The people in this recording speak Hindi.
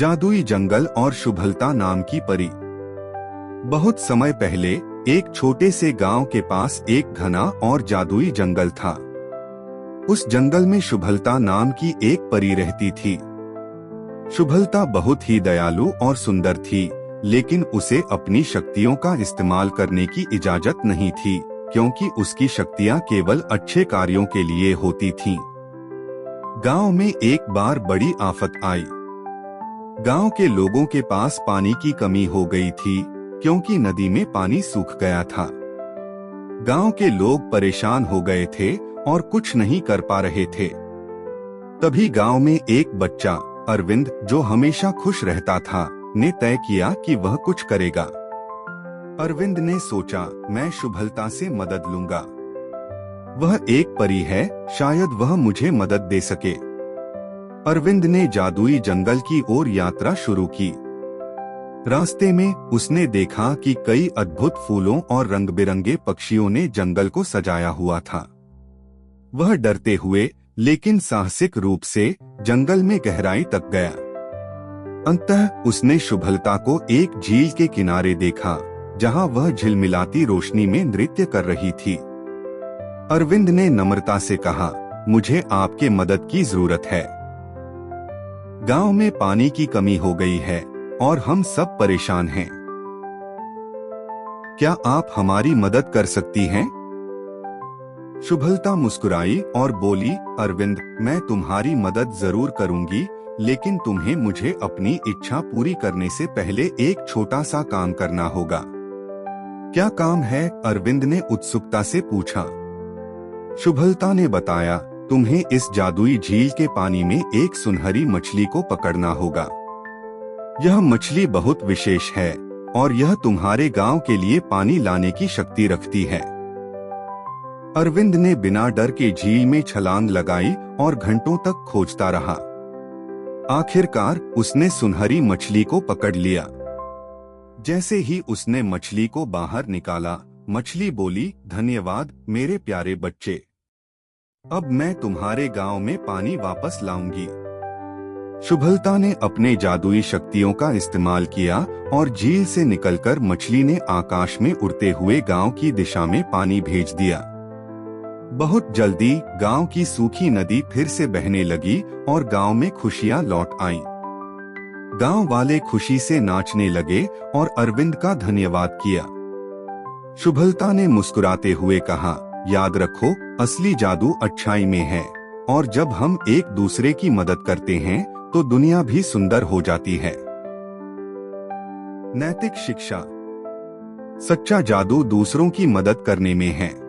जादुई जंगल और शुभलता नाम की परी। बहुत समय पहले एक छोटे से गांव के पास एक घना और जादुई जंगल था। उस जंगल में शुभलता नाम की एक परी रहती थी। शुभलता बहुत ही दयालु और सुंदर थी, लेकिन उसे अपनी शक्तियों का इस्तेमाल करने की इजाजत नहीं थी, क्योंकि उसकी शक्तियां केवल अच्छे कार्यों के लिए होती थीं। गांव में एक बार बड़ी आफत आई। गांव के लोगों के पास पानी की कमी हो गई थी, क्योंकि नदी में पानी सूख गया था। गांव के लोग परेशान हो गए थे और कुछ नहीं कर पा रहे थे। तभी गांव में एक बच्चा अरविंद, जो हमेशा खुश रहता था, ने तय किया कि वह कुछ करेगा। अरविंद ने सोचा, मैं शुभलता से मदद लूंगा। वह एक परी है, शायद वह मुझे मदद दे सके। अरविंद ने जादुई जंगल की ओर यात्रा शुरू की। रास्ते में उसने देखा कि कई अद्भुत फूलों और रंग-बिरंगे पक्षियों ने जंगल को सजाया हुआ था। वह डरते हुए लेकिन साहसिक रूप से जंगल में गहराई तक गया। अंततः उसने शुभलता को एक झील के किनारे देखा, जहां वह झिलमिलाती रोशनी में नृत्य कर रही थी। अरविंद ने नम्रता से कहा, मुझे आपके मदद की जरूरत है। गांव में पानी की कमी हो गई है और हम सब परेशान हैं। क्या आप हमारी मदद कर सकती हैं? शुभलता मुस्कुराई और बोली, अरविंद, मैं तुम्हारी मदद जरूर करूंगी, लेकिन तुम्हें मुझे अपनी इच्छा पूरी करने से पहले एक छोटा सा काम करना होगा। क्या काम है? अरविंद ने उत्सुकता से पूछा। शुभलता ने बताया, तुम्हें इस जादुई झील के पानी में एक सुनहरी मछली को पकड़ना होगा। यह मछली बहुत विशेष है और यह तुम्हारे गांव के लिए पानी लाने की शक्ति रखती है। अरविंद ने बिना डर के झील में छलांग लगाई और घंटों तक खोजता रहा। आखिरकार उसने सुनहरी मछली को पकड़ लिया। जैसे ही उसने मछली को बाहर निकाला, मछली बोली, धन्यवाद मेरे प्यारे बच्चे। अब मैं तुम्हारे गांव में पानी वापस लाऊंगी। शुभलता ने अपने जादुई शक्तियों का इस्तेमाल किया और झील से निकलकर मछली ने आकाश में उड़ते हुए गांव की दिशा में पानी भेज दिया। बहुत जल्दी गांव की सूखी नदी फिर से बहने लगी और गांव में खुशियां लौट आईं। गांव वाले खुशी से नाचने लगे और अरविंद का धन्यवाद किया। शुभलता ने मुस्कुराते हुए कहा, याद रखो, असली जादू अच्छाई में है और जब हम एक दूसरे की मदद करते हैं तो दुनिया भी सुंदर हो जाती है। नैतिक शिक्षा। सच्चा जादू दूसरों की मदद करने में है।